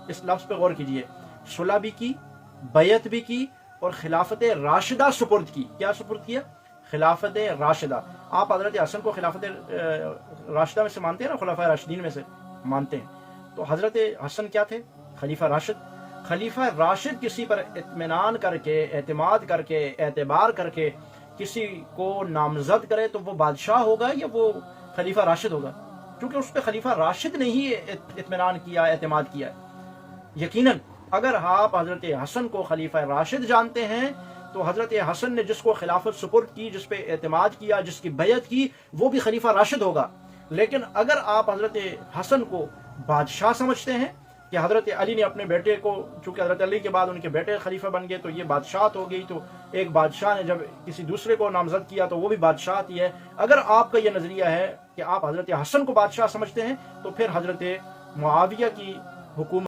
اس لفظ پہ غور کیجئے، صلح بھی کی، بیعت بھی کی، اور خلافت راشدہ سپرد کی۔ کیا سپرد کیا؟ خلافت راشدہ۔ آپ حضرت حسن کو خلافت راشدہ میں سے مانتے ہیں نا، خلفائے راشدین میں سے مانتے ہیں، تو حضرت حسن کیا تھے؟ خلیفہ راشد۔ خلیفہ راشد کسی پر اطمینان کر کے، اعتماد کر کے، اعتبار کر کے کسی کو نامزد کرے تو وہ بادشاہ ہوگا یا وہ خلیفہ راشد ہوگا؟ کیونکہ اس پہ خلیفہ راشد نے ہی اطمینان کیا، اعتماد کیا ہے۔ یقیناً اگر آپ حضرت حسن کو خلیفہ راشد جانتے ہیں تو حضرت حسن نے جس کو خلافت سپرد کی، جس پہ اعتماد کیا، جس کی بیعت کی، وہ بھی خلیفہ راشد ہوگا۔ لیکن اگر آپ حضرت حسن کو بادشاہ سمجھتے ہیں کہ حضرت علی نے اپنے بیٹے کو، چونکہ حضرت علی کے بعد ان کے بیٹے خلیفہ بن گئے تو یہ بادشاہت ہو گئی، تو ایک بادشاہ نے جب کسی دوسرے کو نامزد کیا تو وہ بھی بادشاہت ہی ہے، اگر آپ کا یہ نظریہ ہے کہ آپ حضرت حسن کو بادشاہ سمجھتے ہیں تو پھر حضرت معاویہ کی حکومت